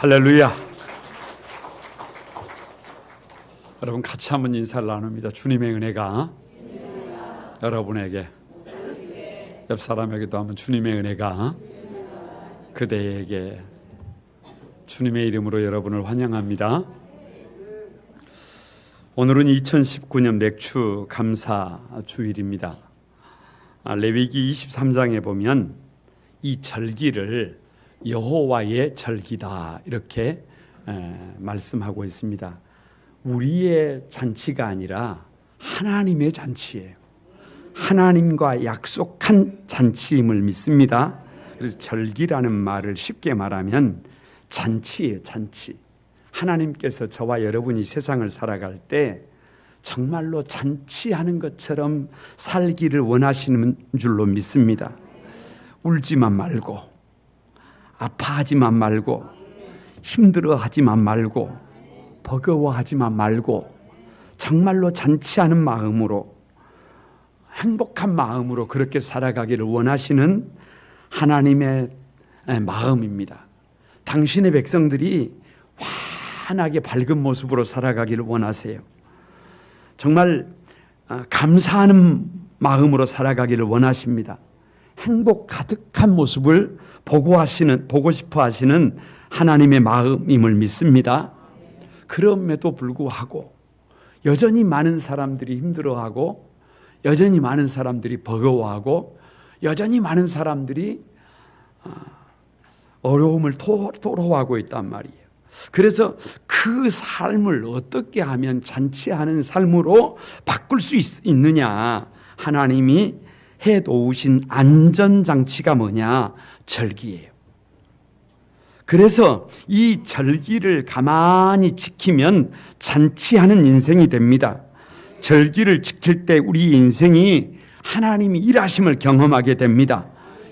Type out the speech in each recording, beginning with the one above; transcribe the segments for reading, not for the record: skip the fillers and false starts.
할렐루야. 여러분 같이 한번 인사를 나눕니다. 주님의 은혜가 여러분에게, 옆 사람에게도 한번 주님의 은혜가 그대에게, 주님의 이름으로 여러분을 환영합니다. 오늘은 2019년 맥주 감사 주일입니다. 레위기 23장에 보면 이 절기를 여호와의 절기다 이렇게 말씀하고 있습니다. 우리의 잔치가 아니라 하나님의 잔치예요. 하나님과 약속한 잔치임을 믿습니다. 그래서 절기라는 말을 쉽게 말하면 잔치예요, 잔치. 하나님께서 저와 여러분이 세상을 살아갈 때 정말로 잔치하는 것처럼 살기를 원하시는 줄로 믿습니다. 울지만 말고, 아파하지만 말고, 힘들어하지만 말고, 버거워하지만 말고, 정말로 잔치하는 마음으로, 행복한 마음으로 그렇게 살아가기를 원하시는 하나님의 마음입니다. 당신의 백성들이 환하게 밝은 모습으로 살아가기를 원하세요. 정말 감사하는 마음으로 살아가기를 원하십니다. 행복 가득한 모습을 보고 싶어 하시는 하나님의 마음임을 믿습니다. 그럼에도 불구하고 여전히 많은 사람들이 힘들어하고, 여전히 많은 사람들이 버거워하고, 여전히 많은 사람들이 어려움을 토로하고 있단 말이에요. 그래서 그 삶을 어떻게 하면 잔치하는 삶으로 바꿀 수 있느냐, 하나님이 해놓으신 안전장치가 뭐냐? 절기예요. 그래서 이 절기를 가만히 지키면 잔치하는 인생이 됩니다. 절기를 지킬 때 우리 인생이 하나님이 일하심을 경험하게 됩니다.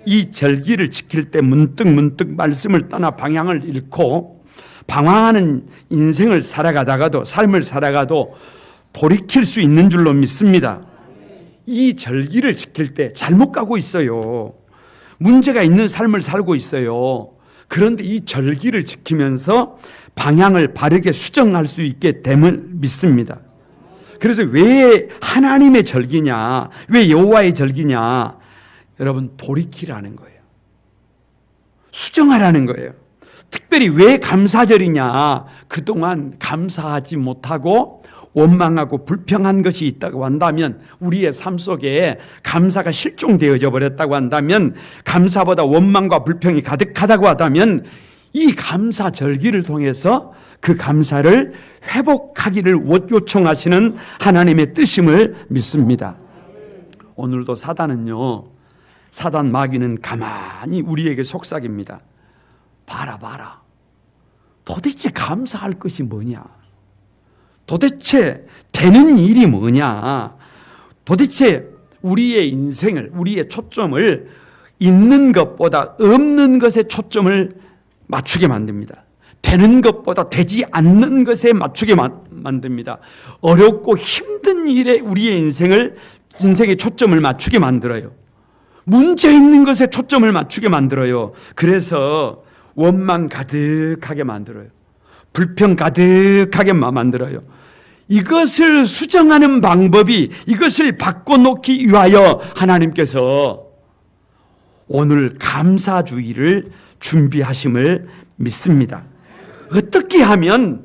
이 절기를 지킬 때 문득 말씀을 떠나 방향을 잃고 방황하는 인생을 살아가다가도, 삶을 살아가도 돌이킬 수 있는 줄로 믿습니다. 이 절기를 지킬 때 잘못 가고 있어요. 문제가 있는 삶을 살고 있어요. 그런데 이 절기를 지키면서 방향을 바르게 수정할 수 있게 됨을 믿습니다. 그래서 왜 하나님의 절기냐, 왜 여호와의 절기냐? 여러분, 돌이키라는 거예요. 수정하라는 거예요. 특별히 왜 감사절이냐? 그동안 감사하지 못하고 원망하고 불평한 것이 있다고 한다면, 우리의 삶 속에 감사가 실종되어져 버렸다고 한다면, 감사보다 원망과 불평이 가득하다고 한다면, 이 감사 절기를 통해서 그 감사를 회복하기를 요청하시는 하나님의 뜻임을 믿습니다. 오늘도 사단은요, 사단 마귀는 가만히 우리에게 속삭입니다. 봐라. 도대체 감사할 것이 뭐냐? 도대체 되는 일이 뭐냐? 도대체 우리의 인생을, 우리의 초점을 있는 것보다 없는 것에 초점을 맞추게 만듭니다. 되는 것보다 되지 않는 것에 맞추게 만듭니다. 어렵고 힘든 일에 우리의 인생의 초점을 맞추게 만들어요. 문제 있는 것에 초점을 맞추게 만들어요. 그래서 원망 가득하게 만들어요. 불평 가득하게 만들어요. 이것을 수정하는 방법이, 이것을 바꿔놓기 위하여 하나님께서 오늘 감사주의를 준비하심을 믿습니다. 어떻게 하면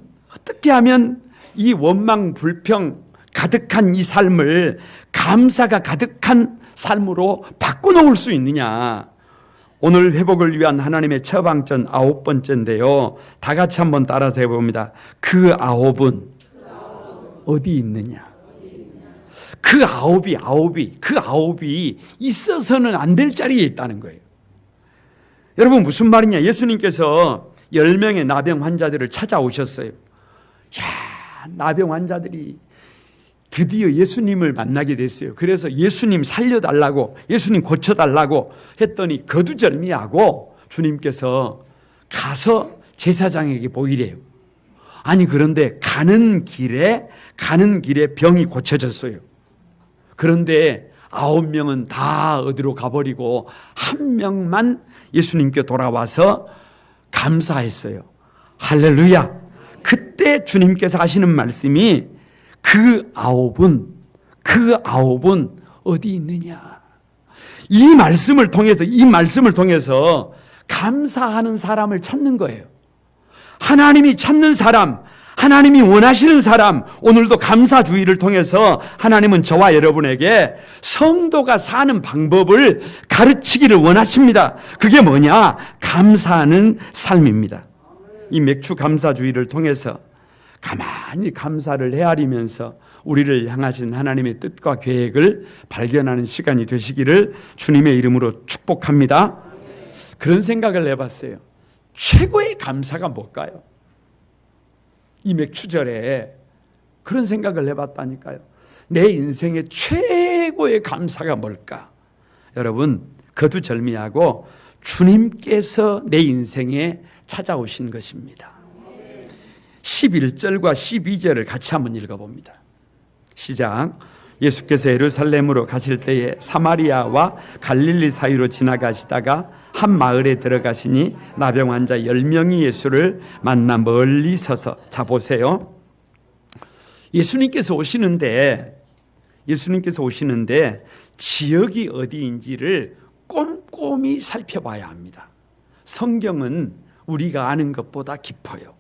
이 원망, 불평 가득한 이 삶을 감사가 가득한 삶으로 바꿔놓을 수 있느냐? 오늘 회복을 위한 하나님의 처방전 9번째인데요. 다 같이 한번 따라서 해봅니다. 그 9은 어디 있느냐? 그 아홉이 있어서는 안 될 자리에 있다는 거예요. 여러분, 무슨 말이냐? 예수님께서 10명의 나병 환자들을 찾아오셨어요. 나병 환자들이 드디어 예수님을 만나게 됐어요. 그래서 예수님 살려달라고, 예수님 고쳐달라고 했더니 거두절미하고 주님께서 가서 제사장에게 보이래요. 아니, 그런데 가는 길에 병이 고쳐졌어요. 그런데 9명은 다 어디로 가버리고 1명만 예수님께 돌아와서 감사했어요. 할렐루야. 그때 주님께서 하시는 말씀이 그 아홉은 어디 있느냐. 이 말씀을 통해서 감사하는 사람을 찾는 거예요. 하나님이 찾는 사람, 하나님이 원하시는 사람, 오늘도 감사주의를 통해서 하나님은 저와 여러분에게 성도가 사는 방법을 가르치기를 원하십니다. 그게 뭐냐? 감사하는 삶입니다. 이 맥주 감사주의를 통해서 가만히 감사를 헤아리면서 우리를 향하신 하나님의 뜻과 계획을 발견하는 시간이 되시기를 주님의 이름으로 축복합니다. 그런 생각을 해봤어요. 최고의 감사가 뭘까요? 이 맥주절에 그런 생각을 해봤다니까요. 내 인생의 최고의 감사가 뭘까? 여러분, 거두절미하고 주님께서 내 인생에 찾아오신 것입니다. 11절과 12절을 같이 한번 읽어봅니다. 시작. 예수께서 예루살렘으로 가실 때에 사마리아와 갈릴리 사이로 지나가시다가 한 마을에 들어가시니 나병 환자 10명이 예수를 만나 멀리 서서, 자 보세요. 예수님께서 오시는데 지역이 어디인지를 꼼꼼히 살펴봐야 합니다. 성경은 우리가 아는 것보다 깊어요.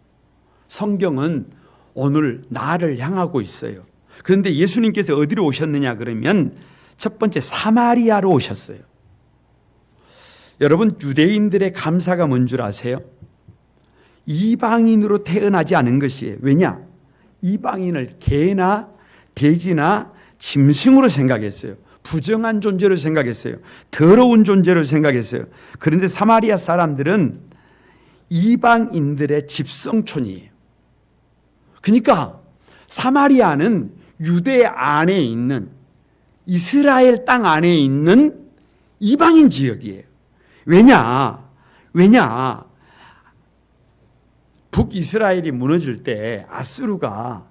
성경은 오늘 나를 향하고 있어요. 그런데 예수님께서 어디로 오셨느냐 그러면 첫 번째 사마리아로 오셨어요. 여러분, 유대인들의 감사가 뭔 줄 아세요? 이방인으로 태어나지 않은 것이에요. 왜냐? 이방인을 개나 돼지나 짐승으로 생각했어요. 부정한 존재로 생각했어요. 더러운 존재로 생각했어요. 그런데 사마리아 사람들은 이방인들의 집성촌이에요. 그러니까 사마리아는 유대 안에 있는, 이스라엘 땅 안에 있는 이방인 지역이에요. 왜냐? 북이스라엘이 무너질 때 아수르가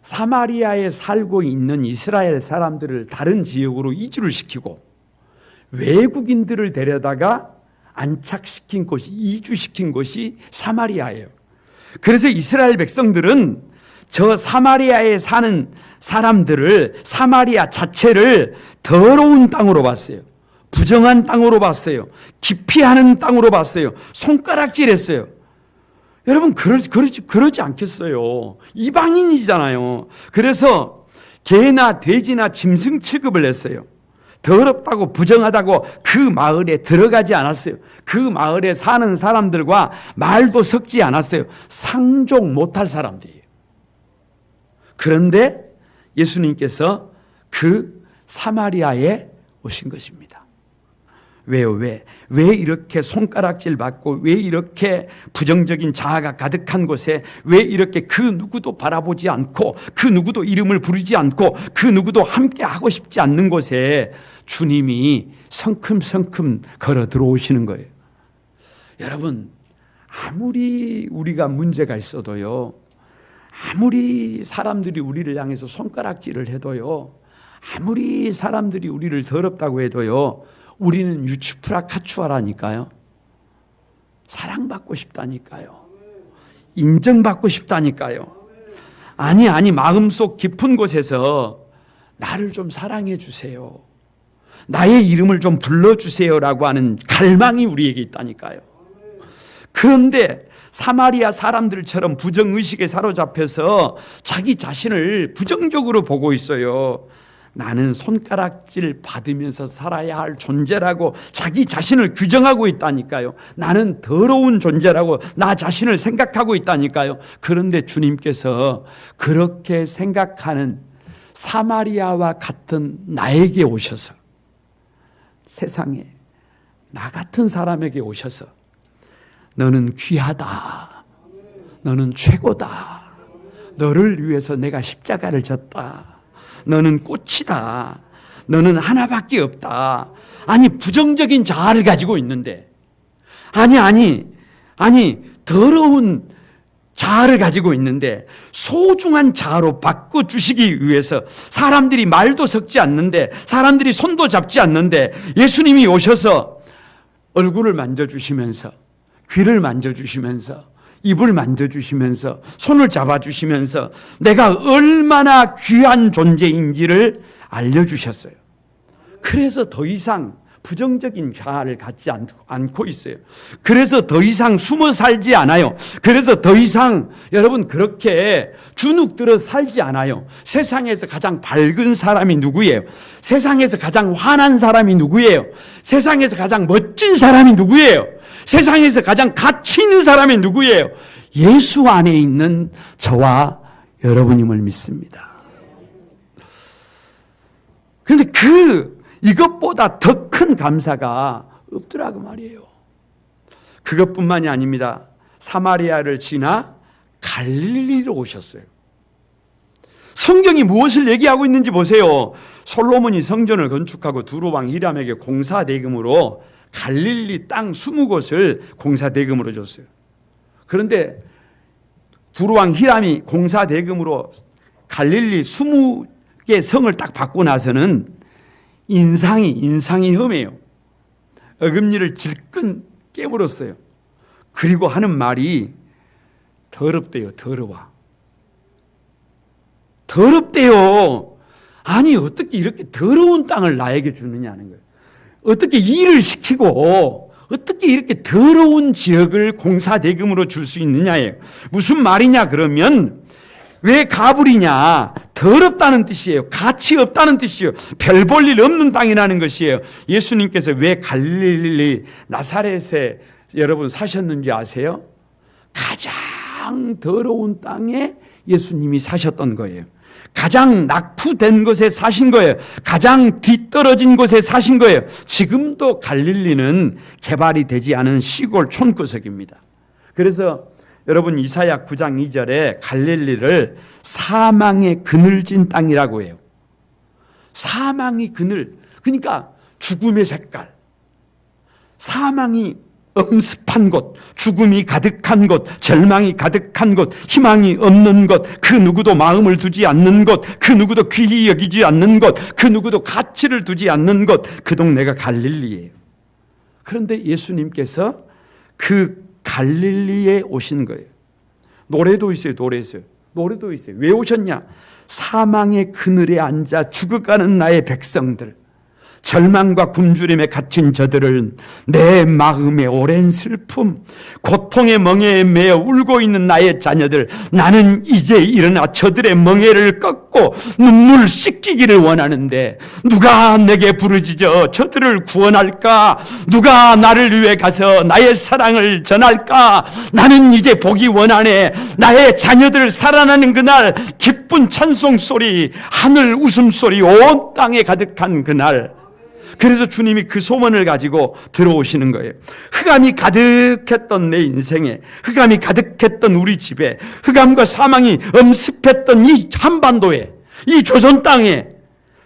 사마리아에 살고 있는 이스라엘 사람들을 다른 지역으로 이주를 시키고 외국인들을 데려다가 안착시킨 곳이, 이주시킨 곳이 사마리아예요. 그래서 이스라엘 백성들은 저 사마리아에 사는 사람들을, 사마리아 자체를 더러운 땅으로 봤어요. 부정한 땅으로 봤어요. 기피하는 땅으로 봤어요. 손가락질했어요. 여러분, 그러지 않겠어요. 이방인이잖아요. 그래서 개나 돼지나 짐승 취급을 했어요. 더럽다고 부정하다고 그 마을에 들어가지 않았어요. 그 마을에 사는 사람들과 말도 섞지 않았어요. 상종 못할 사람들이에요. 그런데 예수님께서 그 사마리아에 오신 것입니다. 왜요? 왜 이렇게 손가락질 받고, 왜 이렇게 부정적인 자아가 가득한 곳에, 왜 이렇게 그 누구도 바라보지 않고, 그 누구도 이름을 부르지 않고, 그 누구도 함께 하고 싶지 않는 곳에 주님이 성큼성큼 걸어 들어오시는 거예요. 여러분, 아무리 우리가 문제가 있어도요, 아무리 사람들이 우리를 향해서 손가락질을 해도요, 아무리 사람들이 우리를 더럽다고 해도요, 우리는 유추프라 카추아라니까요. 사랑받고 싶다니까요. 인정받고 싶다니까요. 아니, 마음속 깊은 곳에서 나를 좀 사랑해 주세요. 나의 이름을 좀 불러주세요라고 하는 갈망이 우리에게 있다니까요. 그런데 사마리아 사람들처럼 부정의식에 사로잡혀서 자기 자신을 부정적으로 보고 있어요. 나는 손가락질 받으면서 살아야 할 존재라고 자기 자신을 규정하고 있다니까요. 나는 더러운 존재라고 나 자신을 생각하고 있다니까요. 그런데 주님께서 그렇게 생각하는 사마리아와 같은 나에게 오셔서, 세상에 나 같은 사람에게 오셔서, 너는 귀하다, 너는 최고다, 너를 위해서 내가 십자가를 졌다, 너는 꽃이다, 너는 하나밖에 없다. 아니, 부정적인 자아를 가지고 있는데, 아니 더러운 자아를 가지고 있는데 소중한 자아로 바꿔주시기 위해서, 사람들이 말도 섞지 않는데, 사람들이 손도 잡지 않는데 예수님이 오셔서 얼굴을 만져주시면서, 귀를 만져주시면서, 입을 만져주시면서 손을 잡아주시면서 내가 얼마나 귀한 존재인지를 알려주셨어요. 그래서 더 이상 부정적인 자아를 갖지 않고 있어요. 그래서 더 이상 숨어 살지 않아요. 그래서 더 이상 여러분 그렇게 주눅들어 살지 않아요. 세상에서 가장 밝은 사람이 누구예요? 세상에서 가장 환한 사람이 누구예요? 세상에서 가장 멋진 사람이 누구예요? 세상에서 가장 가치 있는 사람이 누구예요? 예수 안에 있는 저와 여러분임을 믿습니다. 그런데 이것보다 더 큰 감사가 없더라고 말이에요. 그것뿐만이 아닙니다. 사마리아를 지나 갈릴리로 오셨어요. 성경이 무엇을 얘기하고 있는지 보세요. 솔로몬이 성전을 건축하고 두루왕 히람에게 공사대금으로 갈릴리 땅 20곳을 공사대금으로 줬어요. 그런데 두루왕 히람이 공사대금으로 갈릴리 20개 성을 딱 받고 나서는 인상이 험해요. 어금니를 질끈 깨물었어요. 그리고 하는 말이 더럽대요. 더럽대요. 아니 어떻게 이렇게 더러운 땅을 나에게 주느냐는 거예요. 어떻게 일을 시키고 어떻게 이렇게 더러운 지역을 공사대금으로 줄 수 있느냐예요. 무슨 말이냐 그러면 왜 가불이냐? 더럽다는 뜻이에요. 가치 없다는 뜻이에요. 별 볼 일 없는 땅이라는 것이에요. 예수님께서 왜 갈릴리 나사렛에 여러분 사셨는지 아세요? 가장 더러운 땅에 예수님이 사셨던 거예요. 가장 낙후된 곳에 사신 거예요. 가장 뒤떨어진 곳에 사신 거예요. 지금도 갈릴리는 개발이 되지 않은 시골 촌구석입니다. 그래서 여러분 이사야 9장 2절에 갈릴리를 사망의 그늘진 땅이라고 해요. 사망의 그늘, 그러니까 죽음의 색깔. 사망이 엄습한 곳, 죽음이 가득한 곳, 절망이 가득한 곳, 희망이 없는 곳, 그 누구도 마음을 두지 않는 곳, 그 누구도 귀히 여기지 않는 곳, 그 누구도 가치를 두지 않는 곳, 그 동네가 갈릴리예요. 그런데 예수님께서 그 갈릴리에 오신 거예요. 노래도 있어요. 노래도 있어요. 왜 오셨냐? 사망의 그늘에 앉아 죽어가는 나의 백성들, 절망과 굶주림에 갇힌 저들을 내 마음의 오랜 슬픔, 고통의 멍에에 매여 울고 있는 나의 자녀들, 나는 이제 일어나 저들의 멍에를 꺾고 눈물 씻기기를 원하는데 누가 내게 부르짖어 저들을 구원할까? 누가 나를 위해 가서 나의 사랑을 전할까? 나는 이제 보기 원하네. 나의 자녀들 살아나는 그날, 기쁜 찬송소리, 하늘 웃음소리 온 땅에 가득한 그날. 그래서 주님이 그 소원을 가지고 들어오시는 거예요. 흑암이 가득했던 내 인생에, 흑암이 가득했던 우리 집에, 흑암과 사망이 엄습했던 이 한반도에, 이 조선 땅에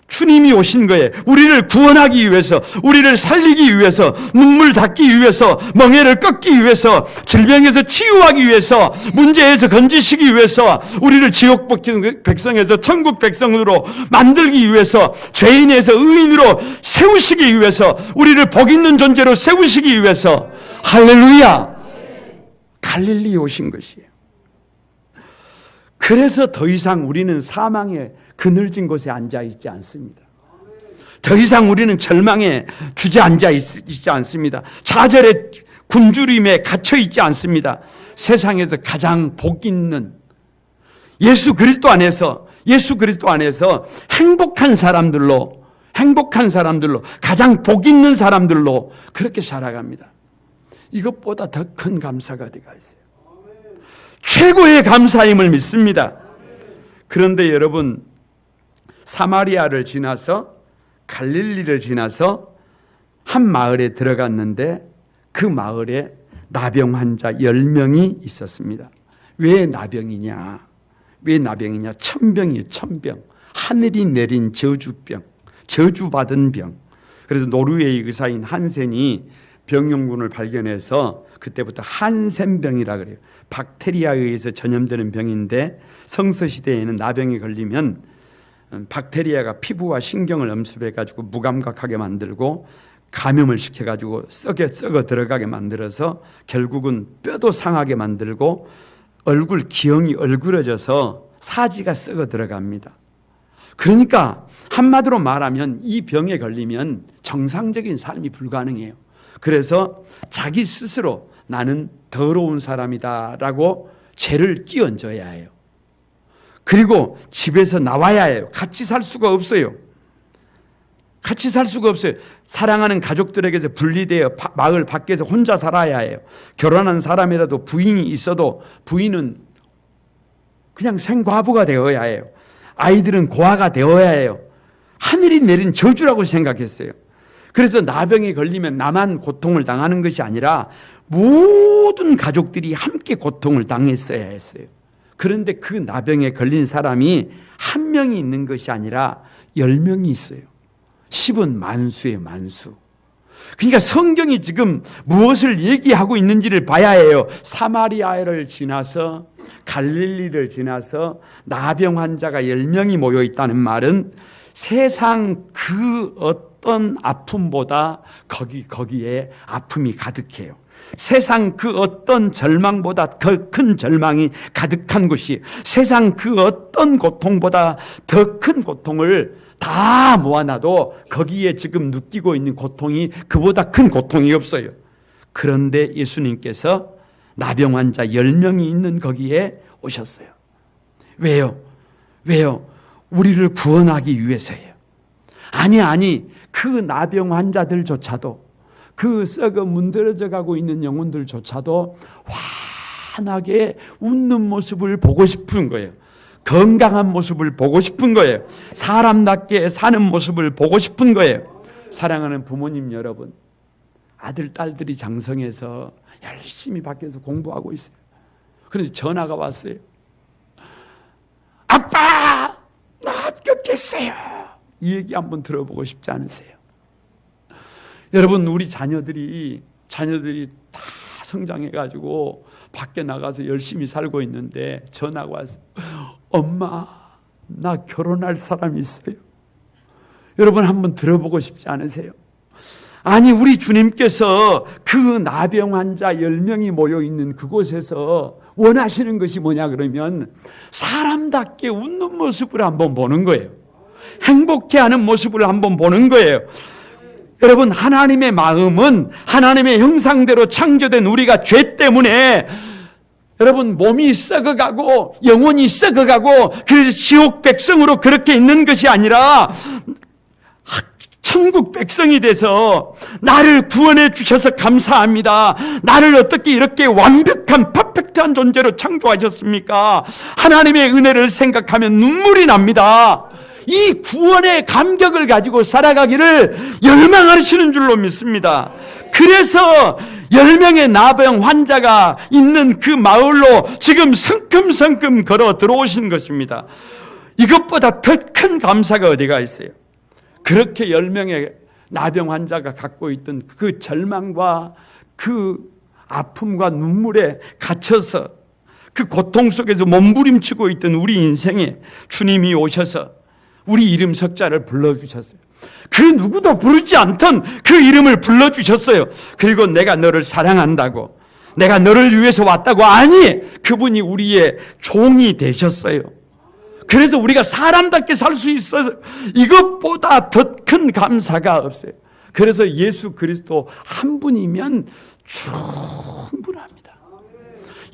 주님이 오신 거예요. 우리를 구원하기 위해서, 우리를 살리기 위해서, 눈물 닦기 위해서, 멍에를 꺾기 위해서, 질병에서 치유하기 위해서, 문제에서 건지시기 위해서, 우리를 지옥 백성에서 천국 백성으로 만들기 위해서, 죄인에서 의인으로 세우시기 위해서, 우리를 복 있는 존재로 세우시기 위해서, 할렐루야! 갈릴리에 오신 것이에요. 그래서 더 이상 우리는 사망의 그늘진 곳에 앉아있지 않습니다. 더 이상 우리는 절망에 주저앉아 있지 않습니다. 좌절의 굶주림에 갇혀있지 않습니다. 세상에서 가장 복 있는 예수 그리스도 안에서 행복한 사람들로 가장 복 있는 사람들로 그렇게 살아갑니다. 이것보다 더 큰 감사가 어디가 있어요? 최고의 감사임을 믿습니다. 그런데 여러분, 사마리아를 지나서 갈릴리를 지나서 한 마을에 들어갔는데 그 마을에 나병 환자 10명이 있었습니다. 왜 나병이냐? 천병이에요. 천병. 하늘이 내린 저주병, 저주받은 병. 그래서 노르웨이 의사인 한센이 병용군을 발견해서 그때부터 한센병이라 그래요. 박테리아에 의해서 전염되는 병인데 성서시대에는 나병에 걸리면 박테리아가 피부와 신경을 엄습해가지고 무감각하게 만들고 감염을 시켜가지고 썩어 들어가게 만들어서 결국은 뼈도 상하게 만들고 얼굴 기형이 얼굴어져서 사지가 썩어 들어갑니다. 그러니까 한마디로 말하면 이 병에 걸리면 정상적인 삶이 불가능해요. 그래서 자기 스스로 나는 더러운 사람이다라고 죄를 끼얹어야 해요. 그리고 집에서 나와야 해요. 같이 살 수가 없어요. 같이 살 수가 없어요. 사랑하는 가족들에게서 분리되어 마을 밖에서 혼자 살아야 해요. 결혼한 사람이라도 부인이 있어도 부인은 그냥 생과부가 되어야 해요. 아이들은 고아가 되어야 해요. 하늘이 내린 저주라고 생각했어요. 그래서 나병에 걸리면 나만 고통을 당하는 것이 아니라 모든 가족들이 함께 고통을 당했어야 했어요. 그런데 그 나병에 걸린 사람이 한 명이 있는 것이 아니라 10명이 있어요. 10은 만수예요, 만수. 그러니까 성경이 지금 무엇을 얘기하고 있는지를 봐야 해요. 사마리아를 지나서 갈릴리를 지나서 나병 환자가 10명이 모여 있다는 말은 세상 그 어떤 아픔보다 거기에 아픔이 가득해요. 세상 그 어떤 절망보다 더 큰 절망이 가득한 곳이, 세상 그 어떤 고통보다 더 큰 고통을 다 모아놔도 거기에 지금 느끼고 있는 고통이 그보다 큰 고통이 없어요. 그런데 예수님께서 나병 환자 10명이 있는 거기에 오셨어요. 왜요? 왜요? 우리를 구원하기 위해서예요. 아니 그 나병 환자들조차도, 그 썩어 문드러져 가고 있는 영혼들조차도 환하게 웃는 모습을 보고 싶은 거예요. 건강한 모습을 보고 싶은 거예요. 사람답게 사는 모습을 보고 싶은 거예요. 사랑하는 부모님 여러분, 아들 딸들이 장성해서 열심히 밖에서 공부하고 있어요. 그래서 전화가 왔어요. 아빠, 나 합격했어요. 이 얘기 한번 들어보고 싶지 않으세요? 여러분, 우리 자녀들이 다 성장해가지고 밖에 나가서 열심히 살고 있는데 전화가 왔어요. 엄마, 나 결혼할 사람이 있어요. 여러분, 한번 들어보고 싶지 않으세요? 아니, 우리 주님께서 그 나병 환자 10명이 모여있는 그곳에서 원하시는 것이 뭐냐 그러면 사람답게 웃는 모습을 한번 보는 거예요. 행복해하는 모습을 한번 보는 거예요. 여러분, 하나님의 마음은 하나님의 형상대로 창조된 우리가 죄 때문에 여러분 몸이 썩어가고 영혼이 썩어가고 그래서 지옥 백성으로 그렇게 있는 것이 아니라 천국 백성이 돼서 나를 구원해 주셔서 감사합니다. 나를 어떻게 이렇게 완벽한 퍼펙트한 존재로 창조하셨습니까? 하나님의 은혜를 생각하면 눈물이 납니다. 이 구원의 감격을 가지고 살아가기를 열망하시는 줄로 믿습니다. 그래서 10명의 나병 환자가 있는 그 마을로 지금 성큼성큼 걸어 들어오신 것입니다. 이것보다 더 큰 감사가 어디가 있어요? 그렇게 10명의 나병 환자가 갖고 있던 그 절망과 그 아픔과 눈물에 갇혀서 그 고통 속에서 몸부림치고 있던 우리 인생에 주님이 오셔서 우리 이름 석자를 불러주셨어요. 그 누구도 부르지 않던 그 이름을 불러주셨어요. 그리고 내가 너를 사랑한다고, 내가 너를 위해서 왔다고. 아니, 그분이 우리의 종이 되셨어요. 그래서 우리가 사람답게 살 수 있어서 이것보다 더 큰 감사가 없어요. 그래서 예수 그리스도 한 분이면 충분합니다.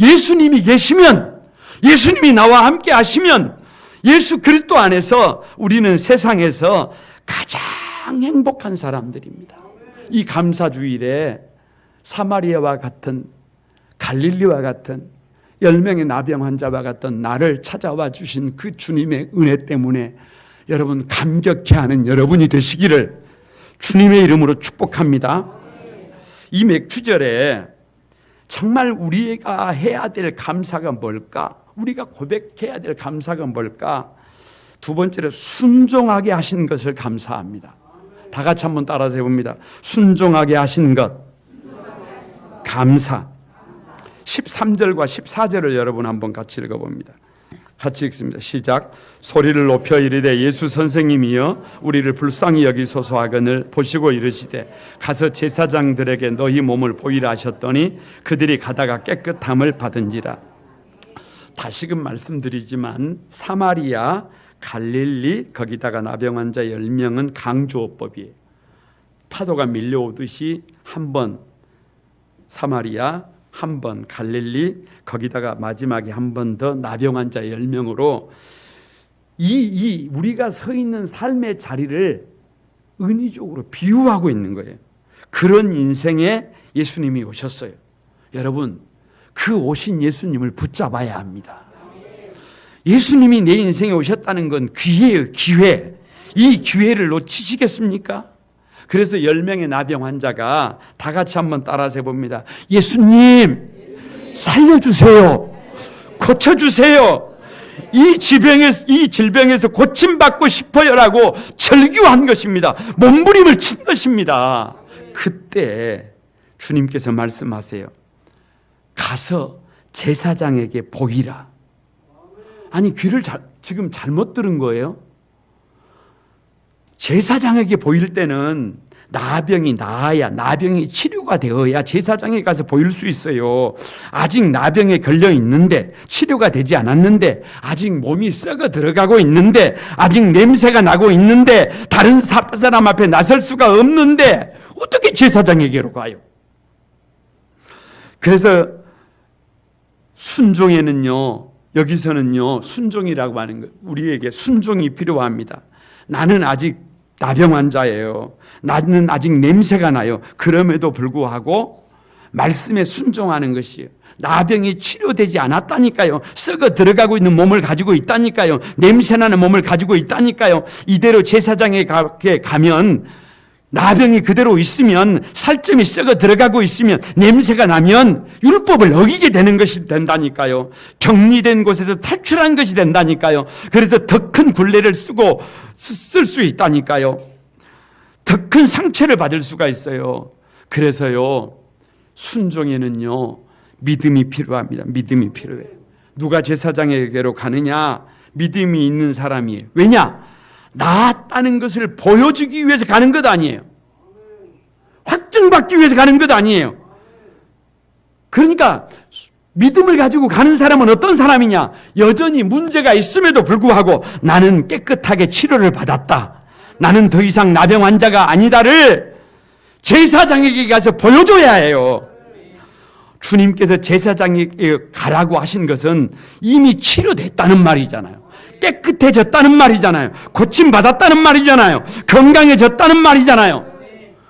예수님이 계시면, 예수님이 나와 함께 하시면, 예수 그리스도 안에서 우리는 세상에서 가장 행복한 사람들입니다. 이 감사주일에 사마리아와 같은, 갈릴리와 같은 10명의 나병 환자와 같은 나를 찾아와 주신 그 주님의 은혜 때문에 여러분 감격해하는 여러분이 되시기를 주님의 이름으로 축복합니다. 이 맥주절에 정말 우리가 해야 될 감사가 뭘까? 우리가 고백해야 될 감사가 뭘까? 두 번째로 순종하게 하신 것을 감사합니다. 다 같이 한번 따라서 해봅니다. 순종하게 하신 것, 감사. 13절과 14절을 여러분 한번 같이 읽어봅니다. 같이 읽습니다. 시작. 소리를 높여 이르되 예수 선생님이여 우리를 불쌍히 여기소서 하거늘 보시고 이르시되 가서 제사장들에게 너희 몸을 보이라 하셨더니 그들이 가다가 깨끗함을 받은지라. 다시금 말씀드리지만 사마리아, 갈릴리, 거기다가 나병 환자 10명은 강조법이에요. 파도가 밀려오듯이 한 번 사마리아, 한 번 갈릴리, 거기다가 마지막에 한 번 더 나병 환자 10명으로 이 우리가 서 있는 삶의 자리를 은유적으로 비유하고 있는 거예요. 그런 인생에 예수님이 오셨어요. 여러분, 그 오신 예수님을 붙잡아야 합니다. 예수님이 내 인생에 오셨다는 건 기회예요, 기회. 이 기회를 놓치시겠습니까? 그래서 10명의 나병 환자가 다 같이 한번 따라서 해봅니다. 예수님, 살려주세요. 고쳐주세요. 이 질병에서 고침받고 싶어요라고 절규한 것입니다. 몸부림을 친 것입니다. 그때 주님께서 말씀하세요. 가서 제사장에게 보이라. 아니, 귀를 지금 잘못 들은 거예요? 제사장에게 보일 때는 나병이 나아야, 나병이 치료가 되어야 제사장에 가서 보일 수 있어요. 아직 나병에 걸려 있는데, 치료가 되지 않았는데, 아직 몸이 썩어 들어가고 있는데, 아직 냄새가 나고 있는데, 다른 사람 앞에 나설 수가 없는데 어떻게 제사장에게로 가요? 그래서 순종에는요, 여기서는요, 순종이라고 하는 것, 우리에게 순종이 필요합니다. 나는 아직 나병 환자예요. 나는 아직 냄새가 나요. 그럼에도 불구하고 말씀에 순종하는 것이에요. 나병이 치료되지 않았다니까요. 썩어 들어가고 있는 몸을 가지고 있다니까요. 냄새나는 몸을 가지고 있다니까요. 이대로 제사장에 가면 나병이 그대로 있으면, 살점이 썩어 들어가고 있으면, 냄새가 나면 율법을 어기게 되는 것이 된다니까요. 격리된 곳에서 탈출한 것이 된다니까요. 그래서 더 큰 굴레를 쓸 수 있다니까요. 더 큰 상처를 받을 수가 있어요. 그래서요, 순종에는요, 믿음이 필요합니다. 믿음이 필요해요. 누가 제사장에게로 가느냐? 믿음이 있는 사람이에요. 왜냐? 나았다는 것을 보여주기 위해서 가는 것 아니에요. 확증받기 위해서 가는 것 아니에요. 그러니까 믿음을 가지고 가는 사람은 어떤 사람이냐? 여전히 문제가 있음에도 불구하고 나는 깨끗하게 치료를 받았다, 나는 더 이상 나병 환자가 아니다를 제사장에게 가서 보여줘야 해요. 주님께서 제사장에게 가라고 하신 것은 이미 치료됐다는 말이잖아요. 깨끗해졌다는 말이잖아요. 고침받았다는 말이잖아요. 건강해졌다는 말이잖아요.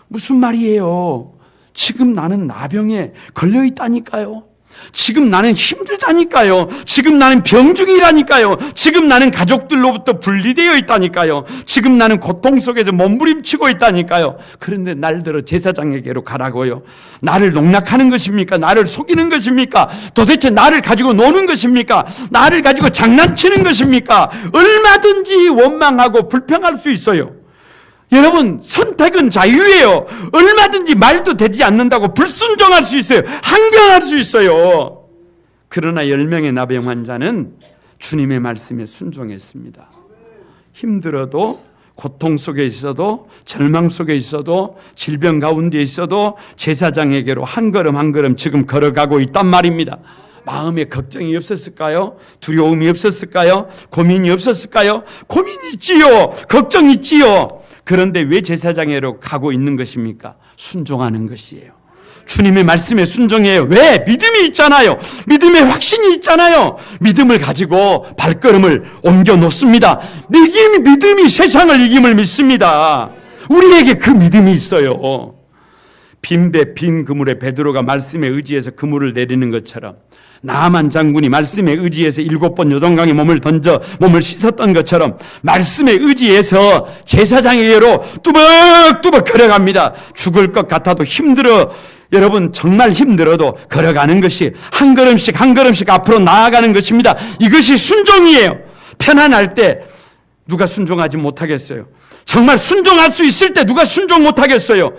무슨 말이에요? 지금 나는 나병에 걸려 있다니까요. 지금 나는 힘들다니까요. 지금 나는 병중이라니까요. 지금 나는 가족들로부터 분리되어 있다니까요. 지금 나는 고통 속에서 몸부림치고 있다니까요. 그런데 날들어 제사장에게로 가라고요. 나를 농락하는 것입니까? 나를 속이는 것입니까? 도대체 나를 가지고 노는 것입니까? 나를 가지고 장난치는 것입니까? 얼마든지 원망하고 불평할 수 있어요. 여러분, 선택은 자유예요. 얼마든지 말도 되지 않는다고 불순종할 수 있어요. 항변할 수 있어요. 그러나 10명의 나병 환자는 주님의 말씀에 순종했습니다. 힘들어도, 고통 속에 있어도, 절망 속에 있어도, 질병 가운데 있어도 제사장에게로 한 걸음 한 걸음 지금 걸어가고 있단 말입니다. 마음에 걱정이 없었을까요? 두려움이 없었을까요? 고민이 없었을까요? 고민이 있지요. 걱정이 있지요. 그런데 왜 제사장에로 가고 있는 것입니까? 순종하는 것이에요. 주님의 말씀에 순종해요. 왜? 믿음이 있잖아요. 믿음의 확신이 있잖아요. 믿음을 가지고 발걸음을 옮겨 놓습니다. 믿음이 세상을 이김을 믿습니다. 우리에게 그 믿음이 있어요. 빈 배, 빈 그물에 베드로가 말씀에 의지해서 그물을 내리는 것처럼, 나아만 장군이 말씀에 의지해서 7번 요단강에 몸을 던져 몸을 씻었던 것처럼 말씀에 의지해서 제사장에게로 뚜벅뚜벅 걸어갑니다. 죽을 것 같아도 힘들어, 여러분 정말 힘들어도 걸어가는 것이 한 걸음씩 한 걸음씩 앞으로 나아가는 것입니다. 이것이 순종이에요. 편안할 때 누가 순종하지 못하겠어요? 정말 순종할 수 있을 때 누가 순종 못하겠어요?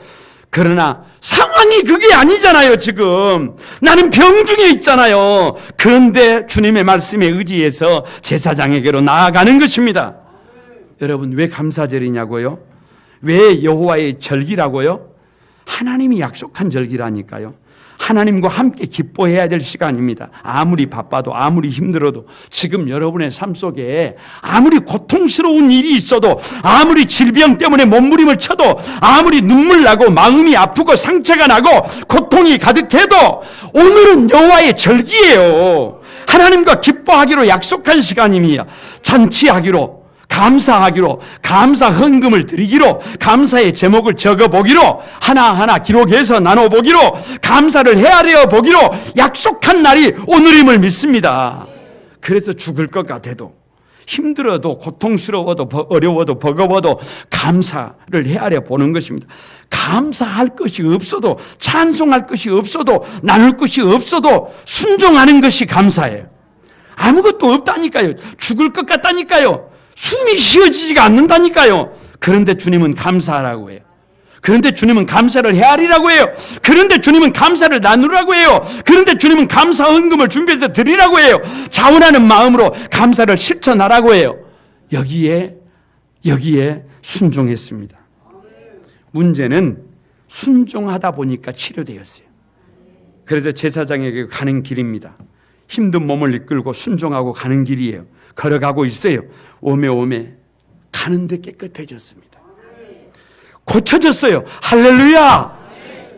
그러나 상황이 그게 아니잖아요. 지금 나는 병중에 있잖아요. 그런데 주님의 말씀에 의지해서 제사장에게로 나아가는 것입니다. 여러분, 왜 감사절이냐고요? 왜 여호와의 절기라고요? 하나님이 약속한 절기라니까요. 하나님과 함께 기뻐해야 될 시간입니다. 아무리 바빠도 아무리 힘들어도 지금 여러분의 삶 속에 아무리 고통스러운 일이 있어도 아무리 질병 때문에 몸부림을 쳐도 아무리 눈물 나고 마음이 아프고 상처가 나고 고통이 가득해도 오늘은 여호와의 절기예요. 하나님과 기뻐하기로 약속한 시간입니다. 잔치하기로, 감사하기로, 감사 헌금을 드리기로, 감사의 제목을 적어보기로, 하나하나 기록해서 나눠보기로, 감사를 헤아려 보기로 약속한 날이 오늘임을 믿습니다. 그래서 죽을 것 같아도, 힘들어도, 고통스러워도, 어려워도, 버거워도 감사를 헤아려 보는 것입니다. 감사할 것이 없어도, 찬송할 것이 없어도, 나눌 것이 없어도 순종하는 것이 감사예요. 아무것도 없다니까요. 죽을 것 같다니까요. 숨이 쉬어지지가 않는다니까요. 그런데 주님은 감사하라고 해요. 그런데 주님은 감사를 헤아리라고 해요. 그런데 주님은 감사를 나누라고 해요. 그런데 주님은 감사 헌금을 준비해서 드리라고 해요. 자원하는 마음으로 감사를 실천하라고 해요. 여기에 순종했습니다. 문제는 순종하다 보니까 치료되었어요. 그래서 제사장에게 가는 길입니다. 힘든 몸을 이끌고 순종하고 가는 길이에요. 걸어가고 있어요. 오메 가는데 깨끗해졌습니다. 고쳐졌어요. 할렐루야.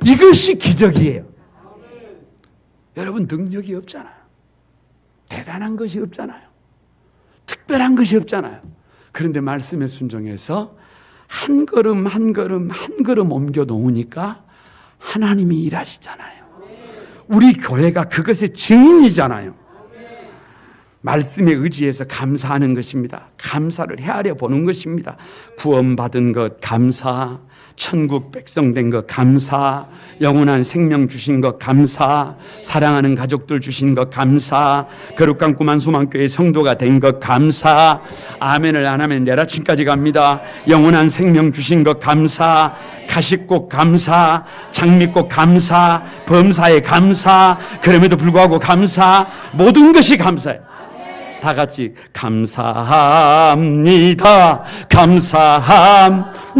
이것이 기적이에요. 여러분, 능력이 없잖아요. 대단한 것이 없잖아요. 특별한 것이 없잖아요. 그런데 말씀에 순종해서 한 걸음 한 걸음 옮겨 놓으니까 하나님이 일하시잖아요. 우리 교회가 그것의 증인이잖아요. 말씀에 의지해서 감사하는 것입니다. 감사를 헤아려 보는 것입니다. 구원받은 것 감사, 천국 백성 된 것 감사, 영원한 생명 주신 것 감사, 사랑하는 가족들 주신 것 감사, 거룩한 꿈한 소망교회 성도가 된 것 감사, 아멘을 안 하면 내일 아침까지 갑니다. 영원한 생명 주신 것 감사, 가시꽃 감사, 장미꽃 감사, 범사에 감사, 그럼에도 불구하고 감사, 모든 것이 감사해요. 다 같이 감사합니다. 감사합니다.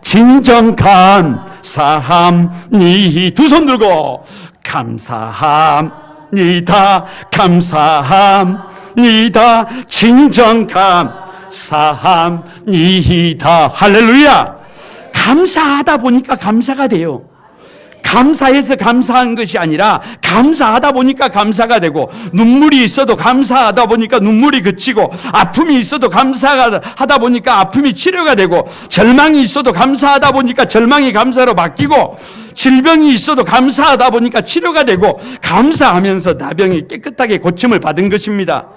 진정 감사합니다. 두 손 들고 감사합니다. 감사합니다. 진정 감사합니다. 할렐루야. 감사하다 보니까 감사가 돼요. 감사해서 감사한 것이 아니라 감사하다 보니까 감사가 되고, 눈물이 있어도 감사하다 보니까 눈물이 그치고, 아픔이 있어도 감사하다 보니까 아픔이 치료가 되고, 절망이 있어도 감사하다 보니까 절망이 감사로 바뀌고, 질병이 있어도 감사하다 보니까 치료가 되고, 감사하면서 나병이 깨끗하게 고침을 받은 것입니다.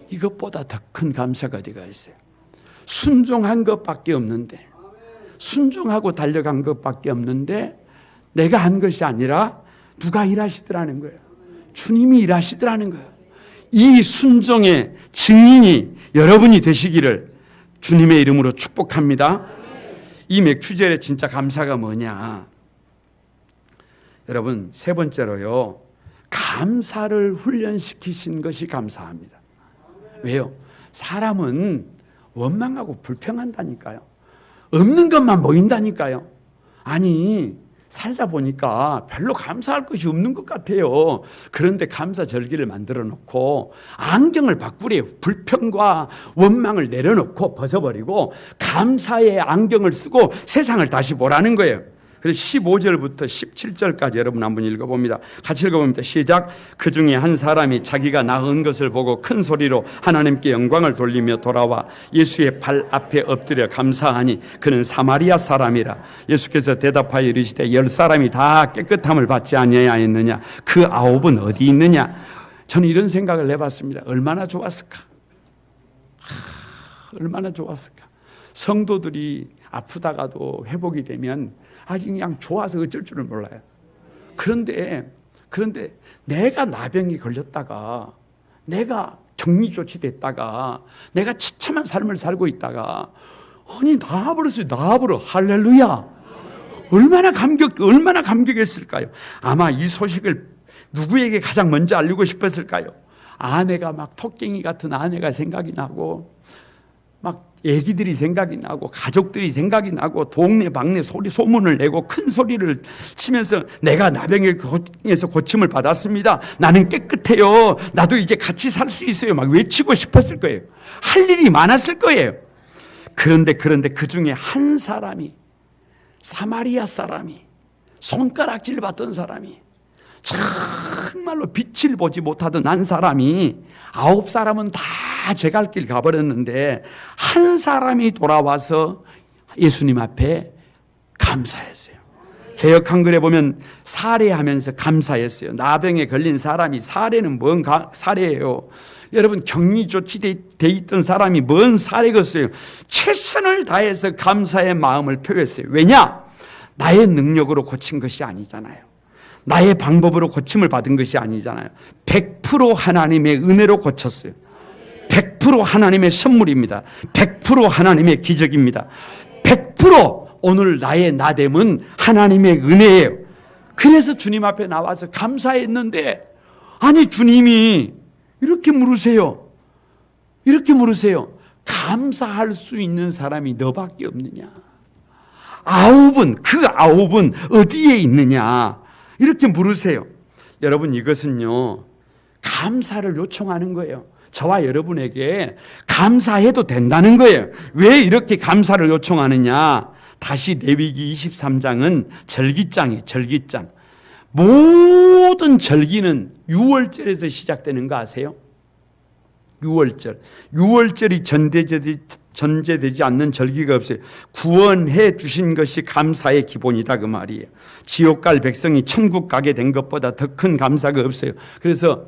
이것보다 더 큰 감사가 어디가 있어요? 순종한 것밖에 없는데, 순종하고 달려간 것밖에 없는데 내가 한 것이 아니라 누가 일하시더라는 거예요. 주님이 일하시더라는 거예요. 이 순종의 증인이 여러분이 되시기를 주님의 이름으로 축복합니다. 이 맥추절의 진짜 감사가 뭐냐? 여러분, 세 번째로요, 감사를 훈련시키신 것이 감사합니다. 왜요? 사람은 원망하고 불평한다니까요. 없는 것만 보인다니까요. 아니, 살다 보니까 별로 감사할 것이 없는 것 같아요. 그런데 감사 절기를 만들어 놓고 안경을 바꾸래요. 불평과 원망을 내려놓고 벗어버리고 감사의 안경을 쓰고 세상을 다시 보라는 거예요. 그래서 15절부터 17절까지 여러분 한번 읽어봅니다. 같이 읽어봅니다. 시작. 그 중에 한 사람이 자기가 낳은 것을 보고 큰 소리로 하나님께 영광을 돌리며 돌아와 예수의 발 앞에 엎드려 감사하니 그는 사마리아 사람이라. 예수께서 대답하여 이르시되 10사람이 다 깨끗함을 받지 아니하였느냐? 그 9은 어디 있느냐? 저는 이런 생각을 해봤습니다. 얼마나 좋았을까? 얼마나 좋았을까? 성도들이 아프다가도 회복이 되면 아주 그냥 좋아서 어쩔 줄을 몰라요. 그런데 내가 나병이 걸렸다가, 내가 격리 조치됐다가, 내가 처참한 삶을 살고 있다가, 아니 나와버렸어요. 나와버려. 할렐루야. 얼마나 감격했을까요? 아마 이 소식을 누구에게 가장 먼저 알리고 싶었을까요? 아내가 막 토깽이 같은 아내가 생각이 나고, 막 애기들이 생각이 나고, 가족들이 생각이 나고, 동네 방네 소문을 내고 큰 소리를 치면서 내가 나병에서 고침을 받았습니다. 나는 깨끗해요. 나도 이제 같이 살 수 있어요. 막 외치고 싶었을 거예요. 할 일이 많았을 거예요. 그런데 그 중에 한 사람이, 사마리아 사람이, 손가락질 받던 사람이, 정말로 빛을 보지 못하던 한 사람이, 9사람은 다 제 갈 길 가버렸는데 한 사람이 돌아와서 예수님 앞에 감사했어요. 개역 한글에 보면 사례하면서 감사했어요. 나병에 걸린 사람이, 사례는 뭔 사례예요? 여러분, 격리 조치돼 있던 사람이 뭔 사례겠어요? 최선을 다해서 감사의 마음을 표했어요. 왜냐? 나의 능력으로 고친 것이 아니잖아요. 나의 방법으로 고침을 받은 것이 아니잖아요. 100% 하나님의 은혜로 고쳤어요. 100% 하나님의 선물입니다. 100% 하나님의 기적입니다. 100% 오늘 나의 나됨은 하나님의 은혜예요. 그래서 주님 앞에 나와서 감사했는데, 아니 주님이 이렇게 물으세요. 감사할 수 있는 사람이 너밖에 없느냐? 그 아홉은 어디에 있느냐? 이렇게 물으세요. 여러분, 이것은요, 감사를 요청하는 거예요. 저와 여러분에게 감사해도 된다는 거예요. 왜 이렇게 감사를 요청하느냐? 다시 레위기 23장은 절기장이에요. 절기장. 모든 절기는 6월절에서 시작되는 거 아세요? 6월절이 전제되지 않는 절기가 없어요. 구원해 주신 것이 감사의 기본이다, 그 말이에요. 지옥 갈 백성이 천국 가게 된 것보다 더 큰 감사가 없어요. 그래서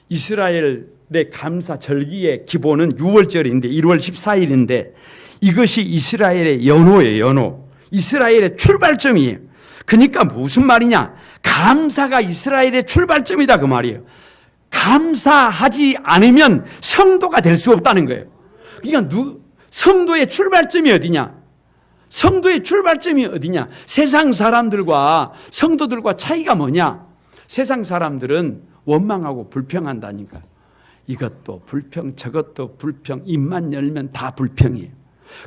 이스라엘의 감사 절기의 기본은 6월절인데 1월 14일인데 이것이 이스라엘의 연호예요. 연호. 이스라엘의 출발점이에요. 그러니까 무슨 말이냐? 감사가 이스라엘의 출발점이다, 그 말이에요. 감사하지 않으면 성도가 될 수 없다는 거예요. 그러니까 성도의 출발점이 어디냐? 성도의 출발점이 어디냐? 세상 사람들과 성도들과 차이가 뭐냐? 세상 사람들은 원망하고 불평한다니까. 이것도 불평, 저것도 불평, 입만 열면 다 불평이에요.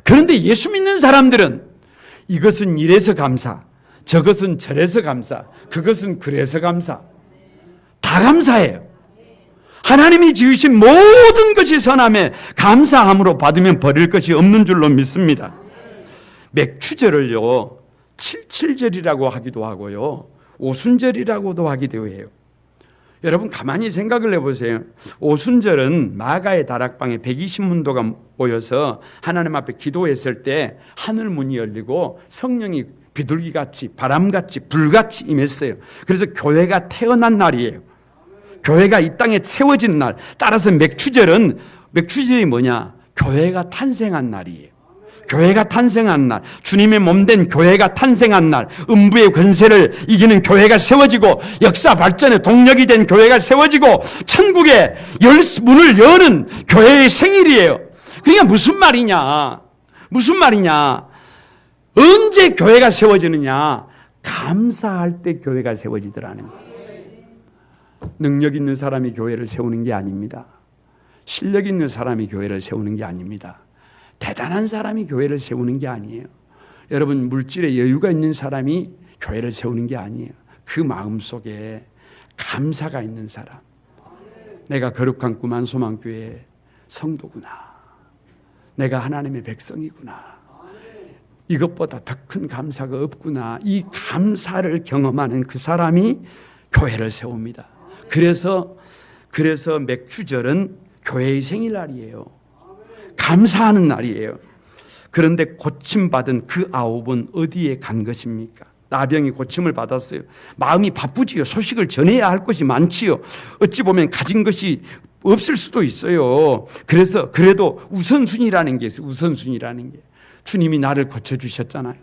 그런데 예수 믿는 사람들은 이것은 이래서 감사, 저것은 저래서 감사, 그것은 그래서 감사. 다 감사해요. 하나님이 지으신 모든 것이 선함에 감사함으로 받으면 버릴 것이 없는 줄로 믿습니다. 맥추절을요, 칠칠절이라고 하기도 하고요, 오순절이라고도 하기도 해요. 여러분, 가만히 생각을 해보세요. 오순절은 마가의 다락방에 120문도가 모여서 하나님 앞에 기도했을 때 하늘문이 열리고 성령이 비둘기같이, 바람같이, 불같이 임했어요. 그래서 교회가 태어난 날이에요. 교회가 이 땅에 세워진 날. 따라서 맥추절이 뭐냐? 교회가 탄생한 날이에요. 교회가 탄생한 날, 주님의 몸된 교회가 탄생한 날, 음부의 권세를 이기는 교회가 세워지고 역사 발전의 동력이 된 교회가 세워지고 천국의 문을 여는 교회의 생일이에요. 그러니까 무슨 말이냐? 언제 교회가 세워지느냐? 감사할 때 교회가 세워지더라는 거예요. 능력 있는 사람이 교회를 세우는 게 아닙니다. 실력 있는 사람이 교회를 세우는 게 아닙니다. 대단한 사람이 교회를 세우는 게 아니에요. 여러분, 물질에 여유가 있는 사람이 교회를 세우는 게 아니에요. 그 마음속에 감사가 있는 사람. 내가 거룩한 꿈 한소망교회 성도구나. 내가 하나님의 백성이구나. 이것보다 더 큰 감사가 없구나. 이 감사를 경험하는 그 사람이 교회를 세웁니다. 그래서 맥추절은 교회의 생일날이에요. 감사하는 날이에요. 그런데 고침받은 그 9은 어디에 간 것입니까? 나병이 고침을 받았어요. 마음이 바쁘지요. 소식을 전해야 할 것이 많지요. 어찌 보면 가진 것이 없을 수도 있어요. 그래서 그래도 우선순위라는 게 있어요. 우선순위라는 게. 주님이 나를 고쳐주셨잖아요.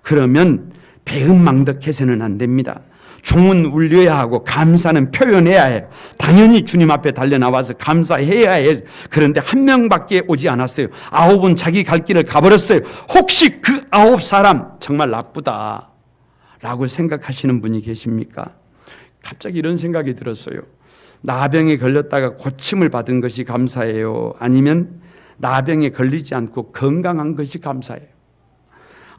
그러면 배은망덕해서는 안 됩니다. 종은 울려야 하고 감사는 표현해야 해요. 당연히 주님 앞에 달려나와서 감사해야 해요. 그런데 한 명밖에 오지 않았어요. 9은 자기 갈 길을 가버렸어요. 혹시 그 9 사람 정말 나쁘다. 라고 생각하시는 분이 계십니까? 갑자기 이런 생각이 들었어요. 나병에 걸렸다가 고침을 받은 것이 감사해요? 아니면 나병에 걸리지 않고 건강한 것이 감사해요?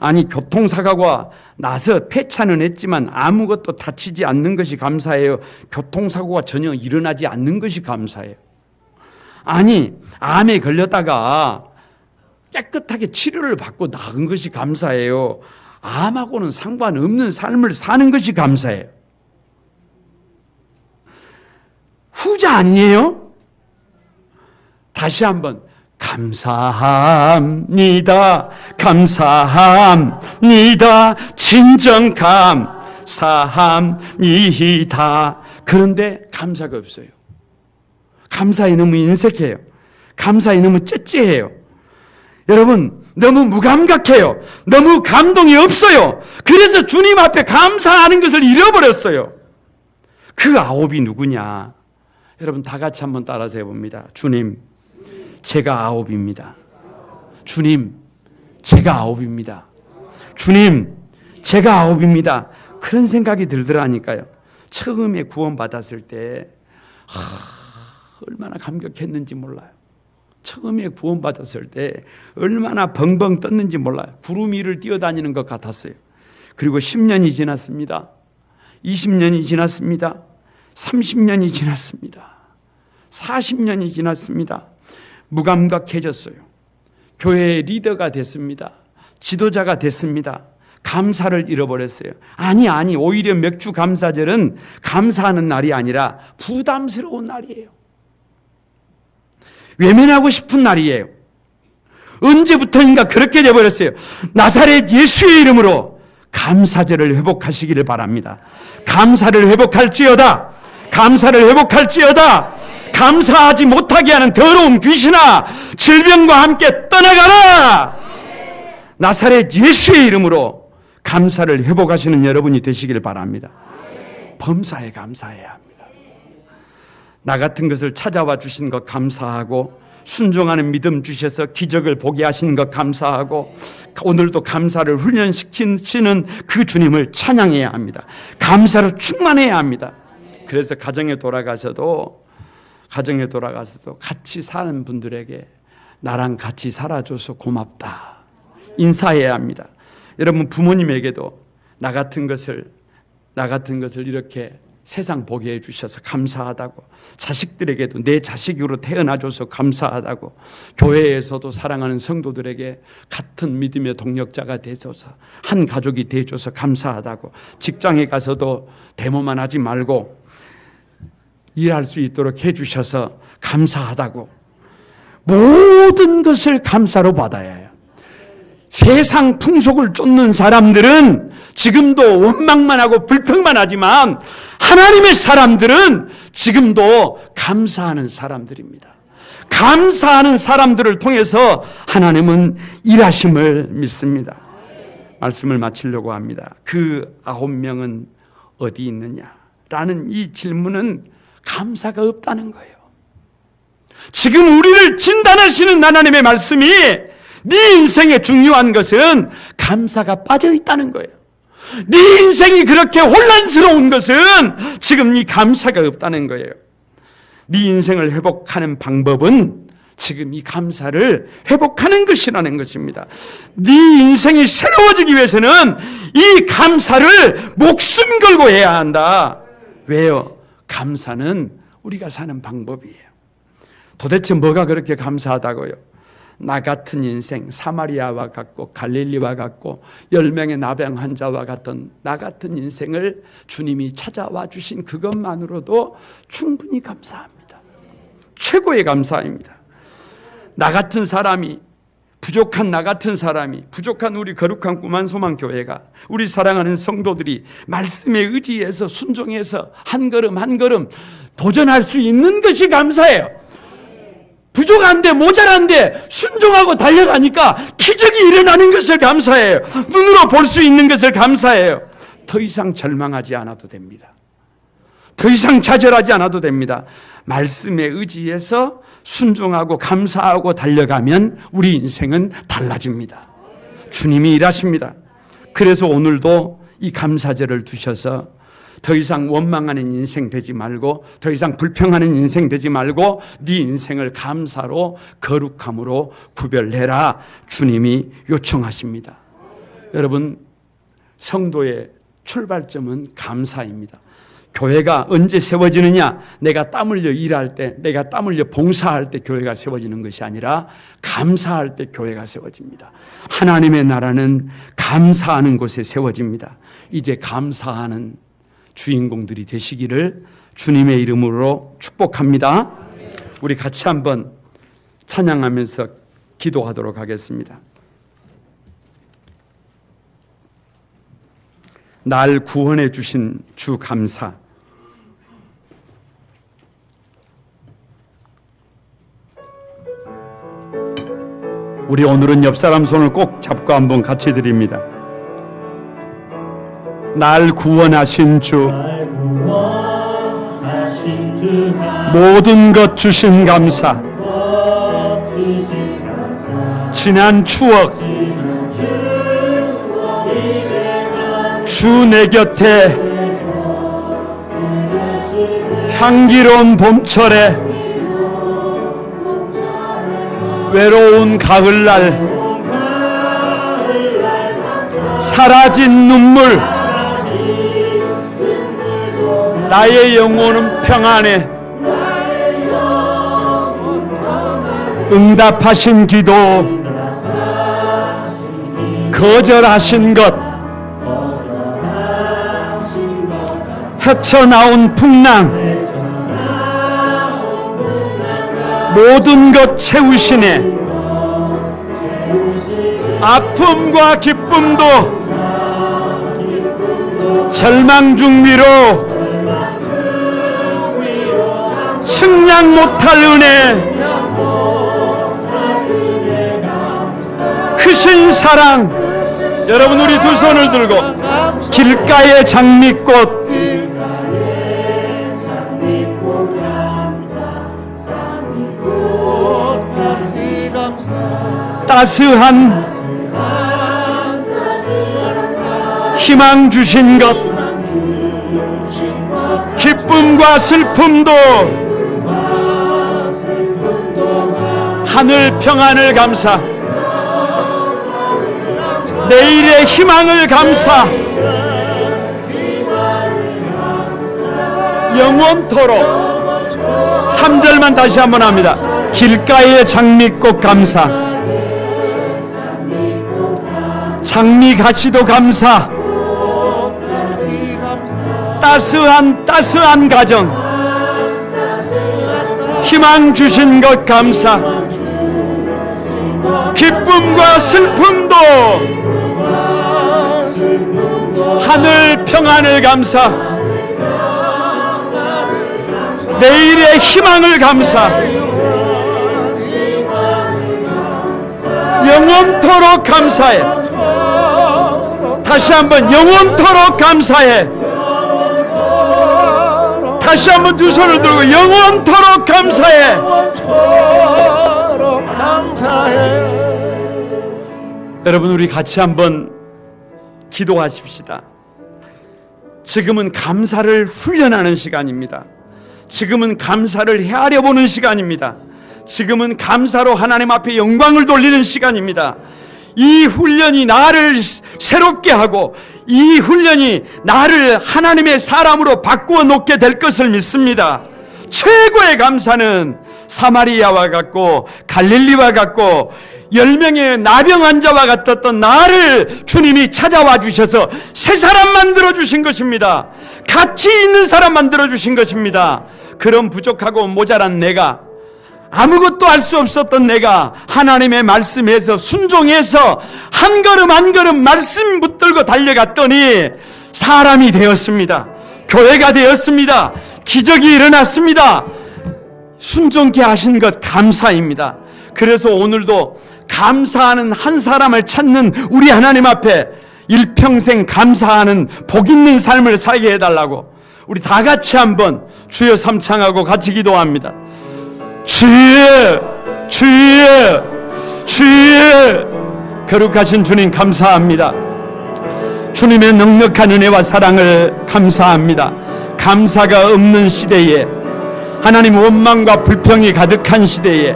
아니, 교통사고가 나서 폐차는 했지만 아무것도 다치지 않는 것이 감사해요? 교통사고가 전혀 일어나지 않는 것이 감사해요? 아니, 암에 걸렸다가 깨끗하게 치료를 받고 나은 것이 감사해요? 암하고는 상관없는 삶을 사는 것이 감사해요? 후자 아니에요? 다시 한번 감사합니다. 감사합니다. 진정 감사합니다. 그런데 감사가 없어요. 감사에 너무 인색해요. 감사에 너무 째째해요. 여러분, 너무 무감각해요. 너무 감동이 없어요. 그래서 주님 앞에 감사하는 것을 잃어버렸어요. 그 9이 누구냐? 여러분, 다 같이 한번 따라서 해봅니다. 주님, 제가 9입니다. 주님, 제가 9입니다. 주님, 제가 9입니다. 그런 생각이 들더라니까요. 처음에 구원받았을 때 얼마나 감격했는지 몰라요. 처음에 구원받았을 때 얼마나 벙벙 떴는지 몰라요. 구름 위를 뛰어다니는 것 같았어요. 그리고 10년이 지났습니다. 20년이 지났습니다. 30년이 지났습니다. 40년이 지났습니다. 무감각해졌어요. 교회의 리더가 됐습니다. 지도자가 됐습니다. 감사를 잃어버렸어요. 아니, 오히려 맥주 감사절은 감사하는 날이 아니라 부담스러운 날이에요. 외면하고 싶은 날이에요. 언제부터인가 그렇게 되어버렸어요. 나사렛 예수의 이름으로 감사절을 회복하시기를 바랍니다. 감사를 회복할지어다. 감사를 회복할지어다. 감사하지 못하게 하는 더러운 귀신아, 질병과 함께 떠나가라. 나사렛 예수의 이름으로 감사를 회복하시는 여러분이 되시기를 바랍니다. 범사에 감사해야 합니다. 나 같은 것을 찾아와 주신 것 감사하고, 순종하는 믿음 주셔서 기적을 보게 하신 것 감사하고, 오늘도 감사를 훈련시키시는 그 주님을 찬양해야 합니다. 감사로 충만해야 합니다. 그래서 가정에 돌아가서도 같이 사는 분들에게 나랑 같이 살아줘서 고맙다 인사해야 합니다. 여러분, 부모님에게도 나 같은 것을 이렇게 세상 보게 해주셔서 감사하다고, 자식들에게도 내 자식으로 태어나줘서 감사하다고, 교회에서도 사랑하는 성도들에게 같은 믿음의 동력자가 되셔서 한 가족이 되어줘서 감사하다고, 직장에 가서도 데모만 하지 말고 일할 수 있도록 해주셔서 감사하다고, 모든 것을 감사로 받아야 해요. 세상 풍속을 쫓는 사람들은 지금도 원망만 하고 불평만 하지만, 하나님의 사람들은 지금도 감사하는 사람들입니다. 감사하는 사람들을 통해서 하나님은 일하심을 믿습니다. 말씀을 마치려고 합니다. 그 9명은 어디 있느냐라는 이 질문은 감사가 없다는 거예요. 지금 우리를 진단하시는 하나님의 말씀이, 네 인생에 중요한 것은 감사가 빠져 있다는 거예요. 네 인생이 그렇게 혼란스러운 것은 지금 이 감사가 없다는 거예요. 네 인생을 회복하는 방법은 지금 이 감사를 회복하는 것이라는 것입니다. 네 인생이 새로워지기 위해서는 이 감사를 목숨 걸고 해야 한다. 왜요? 감사는 우리가 사는 방법이에요. 도대체 뭐가 그렇게 감사하다고요? 나 같은 인생, 사마리아와 같고 갈릴리와 같고 10명의 나병 환자와 같은 나 같은 인생을 주님이 찾아와 주신 그것만으로도 충분히 감사합니다. 최고의 감사입니다. 나 같은 사람이, 부족한 나 같은 사람이, 부족한 우리 거룩한 구만소망교회가, 우리 사랑하는 성도들이 말씀에 의지해서 순종해서 한 걸음 한 걸음 도전할 수 있는 것이 감사해요. 부족한데, 모자란데 순종하고 달려가니까 기적이 일어나는 것을 감사해요. 눈으로 볼 수 있는 것을 감사해요. 더 이상 절망하지 않아도 됩니다. 더 이상 좌절하지 않아도 됩니다. 말씀에 의지해서 순종하고 감사하고 달려가면 우리 인생은 달라집니다. 주님이 일하십니다. 그래서 오늘도 이 감사절을 두셔서 더 이상 원망하는 인생 되지 말고, 더 이상 불평하는 인생 되지 말고 네 인생을 감사로 거룩함으로 구별해라, 주님이 요청하십니다. 여러분, 성도의 출발점은 감사입니다. 교회가 언제 세워지느냐? 내가 땀 흘려 일할 때, 내가 땀 흘려 봉사할 때 교회가 세워지는 것이 아니라 감사할 때 교회가 세워집니다. 하나님의 나라는 감사하는 곳에 세워집니다. 이제 감사하는 주인공들이 되시기를 주님의 이름으로 축복합니다. 우리 같이 한번 찬양하면서 기도하도록 하겠습니다. 날 구원해 주신 주 감사. 우리 오늘은 옆 사람 손을 꼭 잡고 한번 같이 드립니다. 날 구원하신 주, 모든 것 주신 감사. 지난 추억, 주 내 곁에 향기로운 봄철에 외로운 가을날 사라진 눈물, 나의 영혼은 평안해. 응답하신 기도, 거절하신 것, 헤쳐나온 풍랑, 모든 것 채우시네. 아픔과 기쁨도 절망 중 위로 측량 못할 은혜, 크신 사랑. 여러분, 우리 두 손을 들고 길가의 장미꽃, 따스한 희망 주신 것, 기쁨과 슬픔도 하늘 평안을 감사, 내일의 희망을 감사, 영원토록. 3절만 다시 한번 합니다. 길가의 장미꽃 감사, 장미가시도 감사, 따스한 가정, 희망 주신 것 감사, 기쁨과 슬픔도 하늘 평안을 감사, 내일의 희망을 감사, 영원토록 감사해. 다시 한번 영원토록 감사해. 다시 한번 두 손을 들고 영원토록 감사해. 여러분, 우리 같이 한번 기도하십시다. 지금은 감사를 훈련하는 시간입니다. 지금은 감사를 헤아려 보는 시간입니다. 지금은 감사로 하나님 앞에 영광을 돌리는 시간입니다. 이 훈련이 나를 새롭게 하고, 이 훈련이 나를 하나님의 사람으로 바꾸어 놓게 될 것을 믿습니다. 최고의 감사는 사마리아와 같고 갈릴리와 같고 10명의 나병 환자와 같았던 나를 주님이 찾아와 주셔서 새 사람 만들어 주신 것입니다. 가치 있는 사람 만들어 주신 것입니다. 그런 부족하고 모자란 내가, 아무것도 할 수 없었던 내가 하나님의 말씀에서 순종해서 한 걸음 한 걸음 말씀 붙들고 달려갔더니 사람이 되었습니다. 교회가 되었습니다. 기적이 일어났습니다. 순종케 하신 것 감사입니다. 그래서 오늘도 감사하는 한 사람을 찾는 우리 하나님 앞에 일평생 감사하는 복 있는 삶을 살게 해달라고 우리 다 같이 한번 주여 삼창하고 같이 기도합니다. 주여, 주여, 주여. 거룩하신 주님 감사합니다. 주님의 넉넉한 은혜와 사랑을 감사합니다. 감사가 없는 시대에, 하나님 원망과 불평이 가득한 시대에,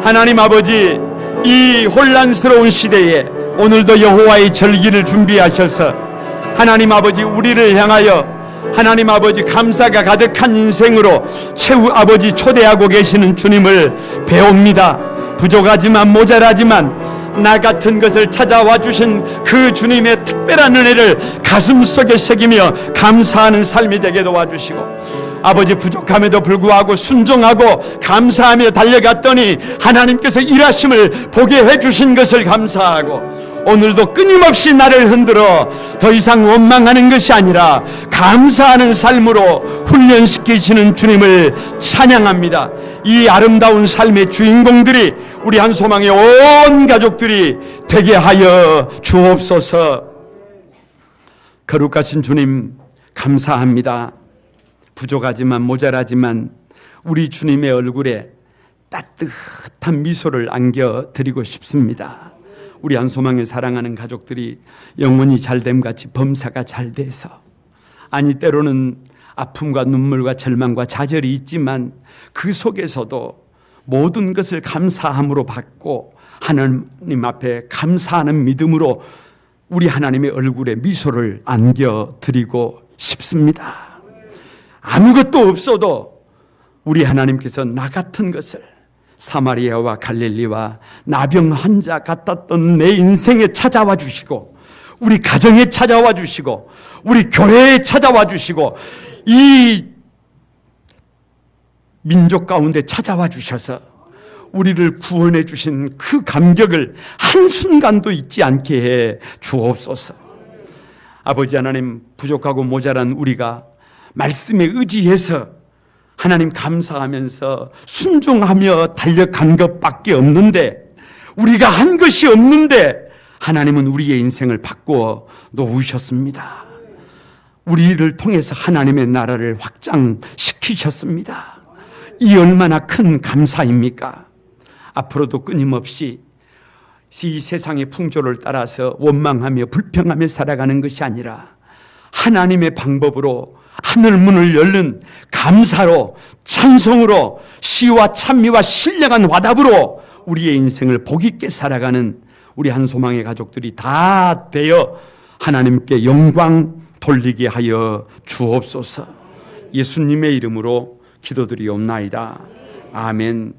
하나님 아버지 이 혼란스러운 시대에 오늘도 여호와의 절기를 준비하셔서 하나님 아버지 우리를 향하여 하나님 아버지 감사가 가득한 인생으로 아버지 초대하고 계시는 주님을 배웁니다. 부족하지만 모자라지만 나 같은 것을 찾아와 주신 그 주님의 특별한 은혜를 가슴속에 새기며 감사하는 삶이 되게 도와주시고, 아버지 부족함에도 불구하고 순종하고 감사하며 달려갔더니 하나님께서 일하심을 보게 해주신 것을 감사하고, 오늘도 끊임없이 나를 흔들어 더 이상 원망하는 것이 아니라 감사하는 삶으로 훈련시키시는 주님을 찬양합니다. 이 아름다운 삶의 주인공들이 우리 한소망의 온 가족들이 되게 하여 주옵소서. 거룩하신 주님 감사합니다. 부족하지만 모자라지만 우리 주님의 얼굴에 따뜻한 미소를 안겨드리고 싶습니다. 우리 한소망을 사랑하는 가족들이 영혼이 잘됨같이 범사가 잘 돼서, 아니 때로는 아픔과 눈물과 절망과 좌절이 있지만 그 속에서도 모든 것을 감사함으로 받고 하나님 앞에 감사하는 믿음으로 우리 하나님의 얼굴에 미소를 안겨드리고 싶습니다. 아무것도 없어도 우리 하나님께서 나 같은 것을 사마리아와 갈릴리와 나병 환자 같았던 내 인생에 찾아와 주시고, 우리 가정에 찾아와 주시고, 우리 교회에 찾아와 주시고, 이 민족 가운데 찾아와 주셔서 우리를 구원해 주신 그 감격을 한순간도 잊지 않게 해 주옵소서. 아버지 하나님, 부족하고 모자란 우리가 말씀에 의지해서 하나님 감사하면서 순종하며 달려간 것밖에 없는데, 우리가 한 것이 없는데 하나님은 우리의 인생을 바꾸어 놓으셨습니다. 우리를 통해서 하나님의 나라를 확장시키셨습니다. 이 얼마나 큰 감사입니까? 앞으로도 끊임없이 이 세상의 풍조를 따라서 원망하며 불평하며 살아가는 것이 아니라 하나님의 방법으로 하늘 문을 열는 감사로, 찬송으로, 시와 찬미와 신령한 화답으로 우리의 인생을 복 있게 살아가는 우리 한소망의 가족들이 다 되어 하나님께 영광 돌리게 하여 주옵소서. 예수님의 이름으로 기도드리옵나이다. 아멘.